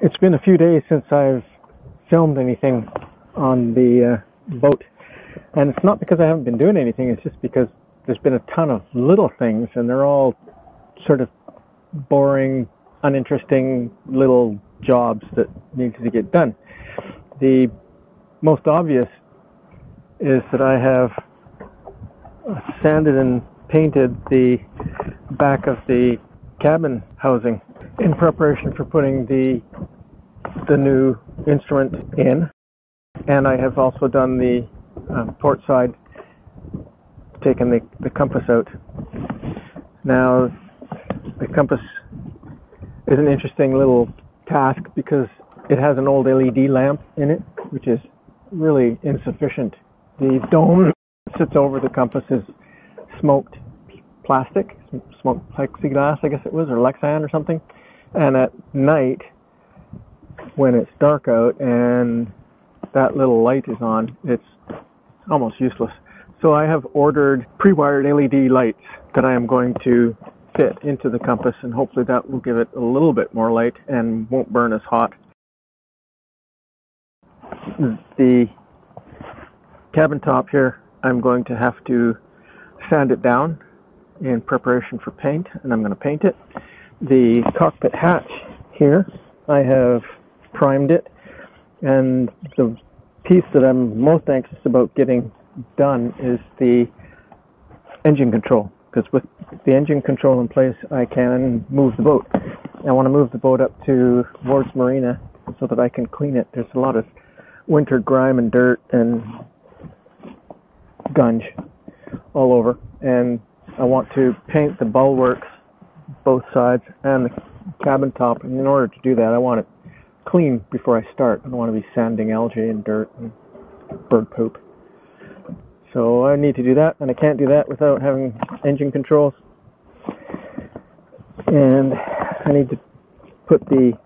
It's been a few days since I've filmed anything on the boat, and it's not because I haven't been doing anything, it's just because there's been a ton of little things and they're all sort of boring, uninteresting little jobs that need to get done. The most obvious is that I have sanded and painted the back of the cabin housing in preparation for putting the new instrument in, and I have also done the port side, taken the compass out. Now, the compass is an interesting little task because it has an old LED lamp in it, which is really insufficient. The dome that sits over the compass is smoked plastic, smoked plexiglass, I guess it was, or Lexan or something. And at night, when it's dark out and that little light is on, it's almost useless. So I have ordered pre-wired LED lights that I am going to fit into the compass, and hopefully that will give it a little bit more light and won't burn as hot. The cabin top here, I'm going to have to sand it down in preparation for paint, and I'm going to paint it. The cockpit hatch here, I have primed it, and the piece that I'm most anxious about getting done is the engine control, because with the engine control in place I can move the boat. I want to move the boat up to Ward's Marina so that I can clean it. There's a lot of winter grime and dirt and gunge all over, and I want to paint the bulwarks, both sides, and the cabin top, and in order to do that I want it clean before I start. I don't want to be sanding algae and dirt and bird poop. So I need to do that, and I can't do that without having engine controls. And I need to put the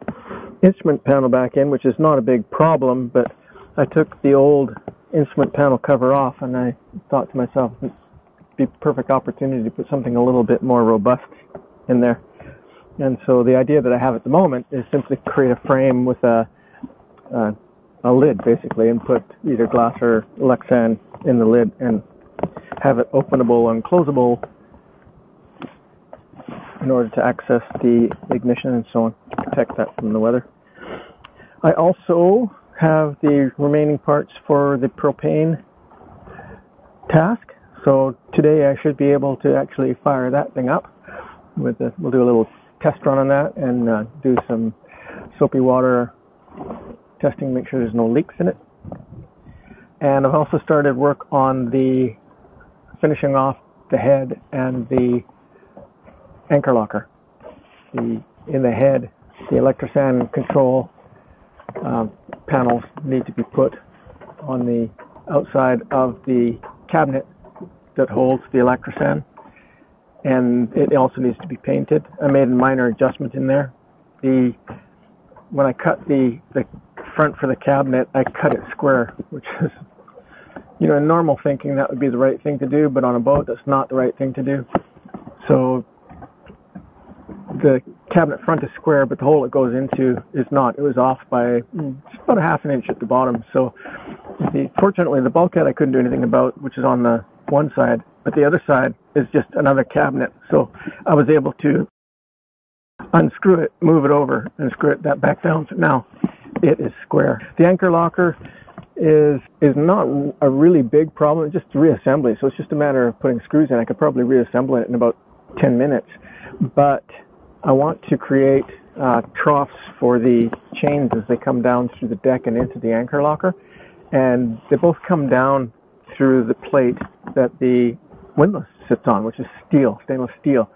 instrument panel back in, which is not a big problem, but I took the old instrument panel cover off, and I thought to myself, it'd be a perfect opportunity to put something a little bit more robust in there. And so the idea that I have at the moment is simply create a frame with a lid, basically, and put either glass or Lexan in the lid and have it openable and closable in order to access the ignition and so on, to protect that from the weather. I also have the remaining parts for the propane task, so today I should be able to actually fire that thing up. We'll do a little test run on that and do some soapy water testing, make sure there's no leaks in it. And I've also started work on the finishing off the head and the anchor locker. In the head, the electrosan control panels need to be put on the outside of the cabinet that holds the electrosan, and it also needs to be painted. I made a minor adjustment in there. When I cut the front for the cabinet, I cut it square, which is, in normal thinking that would be the right thing to do, but on a boat that's not the right thing to do. So the cabinet front is square, but the hole it goes into is not. It was off by about a half an inch at the bottom. So fortunately the bulkhead I couldn't do anything about, which is on the one side, but the other side is just another cabinet. So I was able to unscrew it, move it over, and screw that back down. So now it is square. The anchor locker is not a really big problem, it's just reassembly. So it's just a matter of putting screws in. I could probably reassemble it in about 10 minutes. But I want to create troughs for the chains as they come down through the deck and into the anchor locker. And they both come down through the plate that the windlass sits on, which is steel, stainless steel.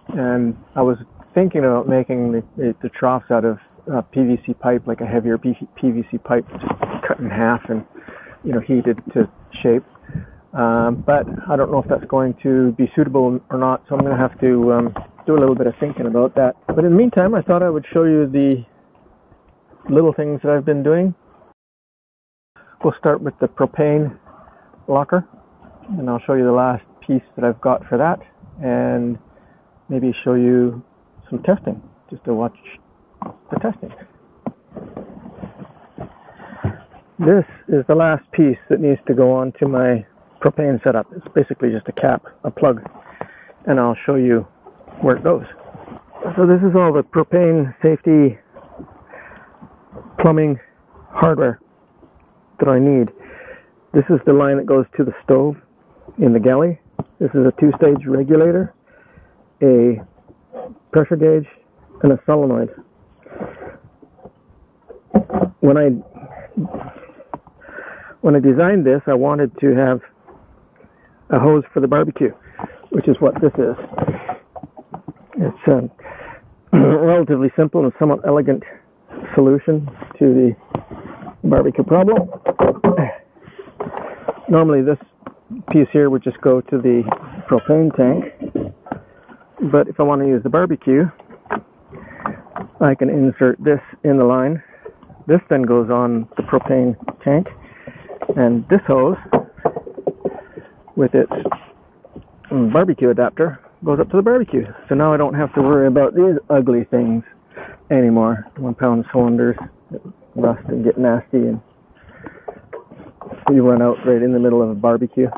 And I was thinking about making the troughs out of PVC pipe, like a heavier PVC pipe, just cut in half and heated to shape. But I don't know if that's going to be suitable or not, so I'm going to have to do a little bit of thinking about that. But in the meantime, I thought I would show you the little things that I've been doing. We'll start with the propane locker, and I'll show you the last piece that I've got for that, and maybe show you some testing, just to watch the testing. This is the last piece that needs to go onto my propane setup. It's basically just a cap, a plug, and I'll show you where it goes. So this is all the propane safety plumbing hardware that I need. This is the line that goes to the stove in the galley. This is a 2-stage regulator, a pressure gauge, and a solenoid. When I designed this, I wanted to have a hose for the barbecue, which is what this is. It's a relatively simple and somewhat elegant solution to the barbecue problem. Normally this piece here would just go to the propane tank, but if I want to use the barbecue, I can insert this in the line. This then goes on the propane tank, and this hose with its barbecue adapter goes up to the barbecue. So now I don't have to worry about these ugly things anymore. 1-pound cylinders that rust and get nasty, and you run out right in the middle of a barbecue.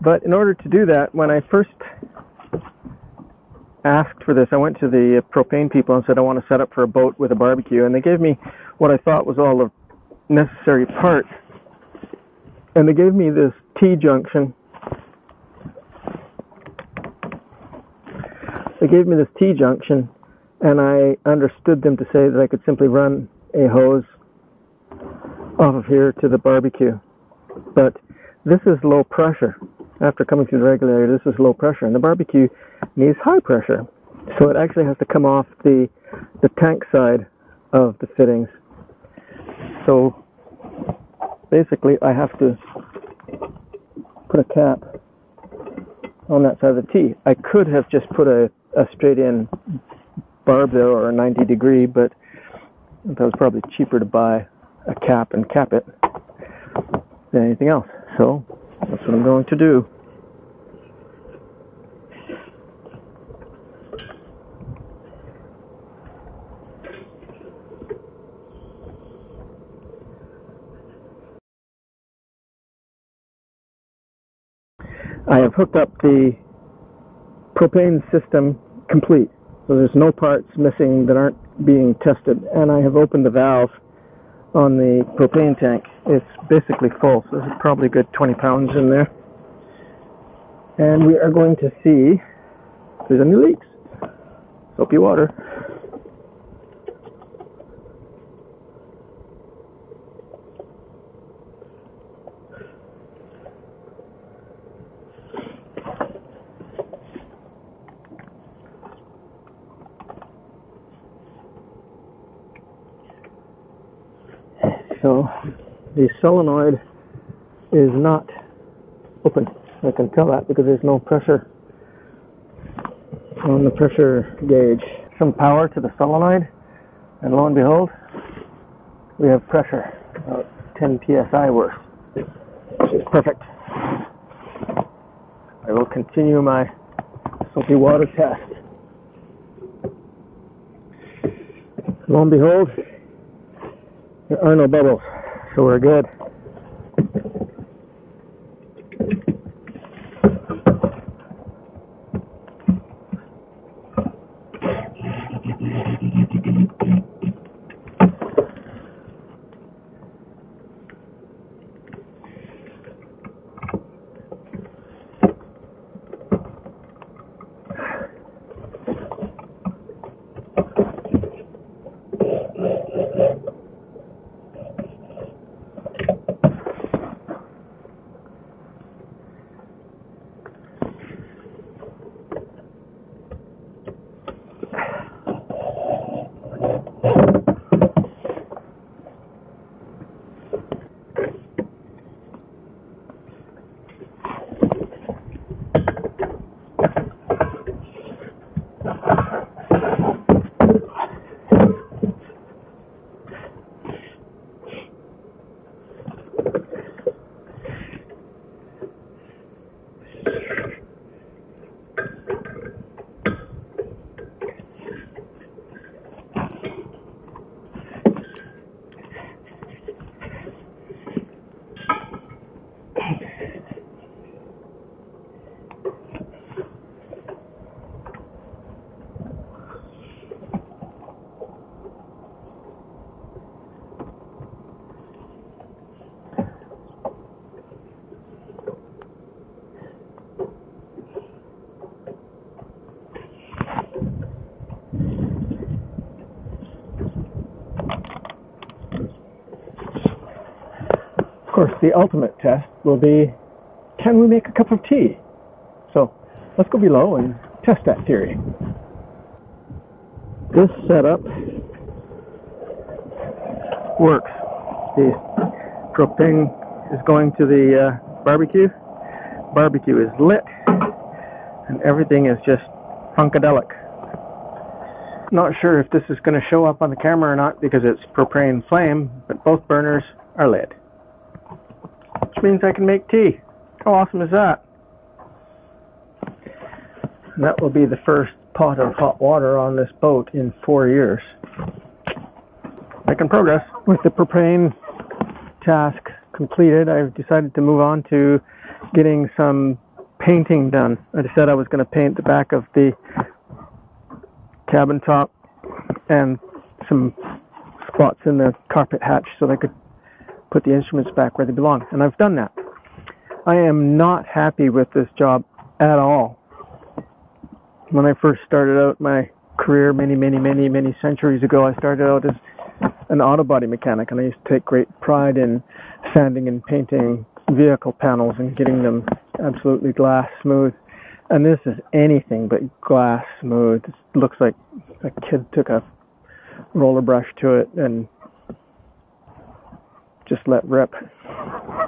But in order to do that, when I first asked for this, I went to the propane people and said I want to set up for a boat with a barbecue, and they gave me what I thought was all the necessary parts, and they gave me this T-junction. They gave me this T-junction, and I understood them to say that I could simply run a hose off of here to the barbecue. But this is low pressure. After coming through the regulator, this is low pressure, and the barbecue needs high pressure. So it actually has to come off the tank side of the fittings. So basically I have to put a cap on that side of the T. I could have just put a straight in barb there, or a 90-degree, but that was probably cheaper to buy a cap and cap it than anything else. So that's what I'm going to do. I have hooked up the propane system complete, so there's no parts missing that aren't being tested, and I have opened the valve on the propane tank. It's basically full, so there's probably a good 20 pounds in there, and we are going to see if there's any leaks. Soapy water. So the solenoid is not open. I can tell that because there's no pressure on the pressure gauge. Some power to the solenoid, and lo and behold, we have pressure, about 10 psi worth, which is perfect. I will continue my soapy water test. Lo and behold, there are no bubbles, so we're good. course, the ultimate test will be, can we make a cup of tea? So let's go below and test that theory. This setup works. The propane is going to the barbecue. Barbecue is lit, and everything is just funkadelic. Not sure if this is going to show up on the camera or not because it's propane flame, but both burners are lit, which means I can make tea. How awesome is that? And that will be the first pot of hot water on this boat in 4 years. Making progress. With the propane task completed, I've decided to move on to getting some painting done. I said I was going to paint the back of the cabin top and some spots in the carpet hatch so that I could put the instruments back where they belong. And I've done that. I am not happy with this job at all. When I first started out my career many centuries ago, I started out as an auto body mechanic, and I used to take great pride in sanding and painting vehicle panels and getting them absolutely glass smooth. And this is anything but glass smooth. It looks like a kid took a roller brush to it and just let rip,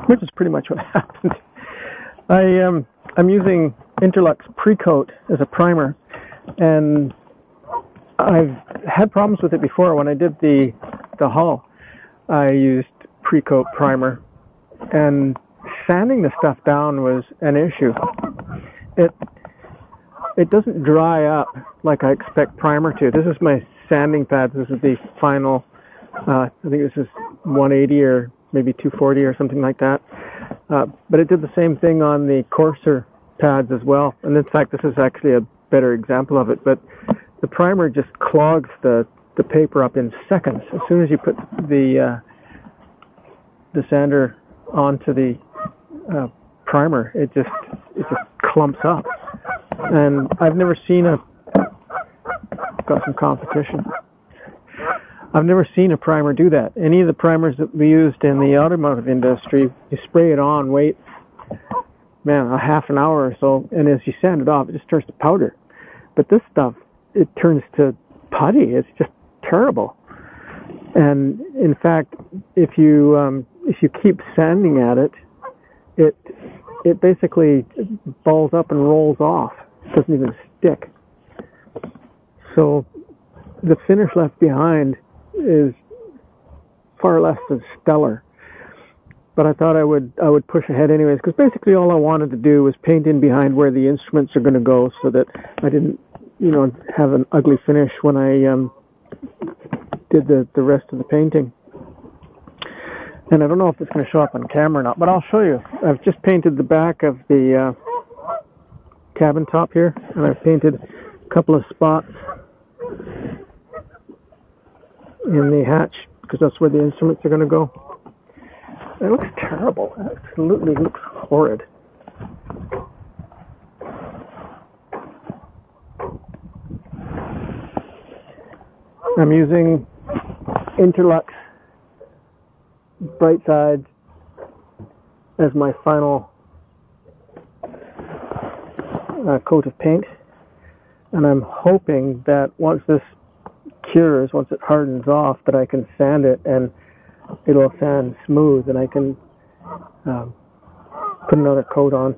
which is pretty much what happened. I'm using Interlux pre-kote as a primer, and I've had problems with it before. When I did the hull, I used pre-kote primer, and sanding the stuff down was an issue. It doesn't dry up like I expect primer to. This is my sanding pad. This is the final, I think this is 180 or maybe 240 or something like that. But it did the same thing on the coarser pads as well. And in fact, this is actually a better example of it. But the primer just clogs the paper up in seconds. As soon as you put the sander onto the primer, it just clumps up. And I've never seen got some competition. I've never seen a primer do that. Any of the primers that we used in the automotive industry, you spray it on, wait, a half an hour or so, and as you sand it off, it just turns to powder. But this stuff, it turns to putty. It's just terrible. And in fact, if you keep sanding at it, it basically balls up and rolls off. It doesn't even stick. So the finish left behind is far less than stellar. But I thought I would push ahead anyways, because basically all I wanted to do was paint in behind where the instruments are going to go, so that I didn't, have an ugly finish when I did the rest of the painting. And I don't know if it's going to show up on camera or not, but I'll show you. I've just painted the back of the cabin top here, and I've painted a couple of spots in the hatch, because that's where the instruments are going to go. It looks terrible. It absolutely looks horrid. I'm using Interlux Bright Side as my final coat of paint, and I'm hoping that once this cures, once it hardens off, that I can sand it and it'll sand smooth, and I can put another coat on,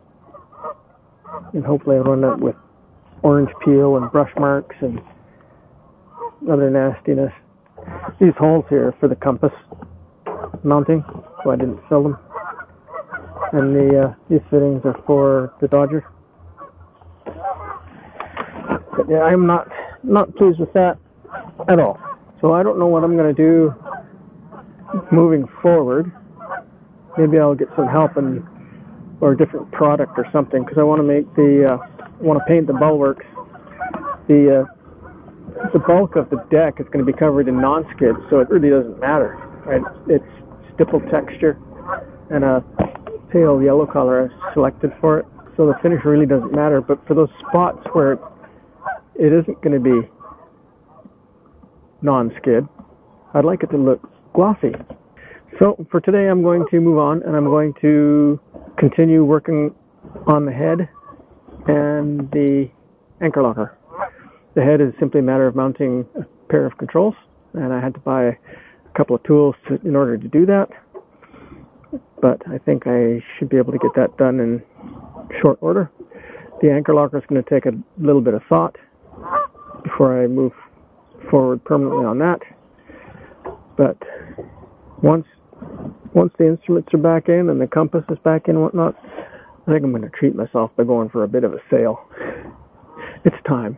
and hopefully I'll run that with orange peel and brush marks and other nastiness. These holes here for the compass mounting, so I didn't fill them, and these fittings are for the Dodger. But yeah, I'm not pleased with that at all. So I don't know what I'm going to do moving forward. Maybe I'll get some help or a different product or something, because I want to paint the bulwarks. The bulk of the deck is going to be covered in non-skid, so it really doesn't matter. Right? It's stipple texture and a pale yellow color I've selected for it, so the finish really doesn't matter. But for those spots where it isn't going to be non-skid, I'd like it to look glossy. So for today I'm going to move on and I'm going to continue working on the head and the anchor locker. The head is simply a matter of mounting a pair of controls, and I had to buy a couple of tools in order to do that, but I think I should be able to get that done in short order. The anchor locker is going to take a little bit of thought before I move forward permanently on that, but once the instruments are back in and the compass is back in and whatnot, I think I'm going to treat myself by going for a bit of a sail. It's time.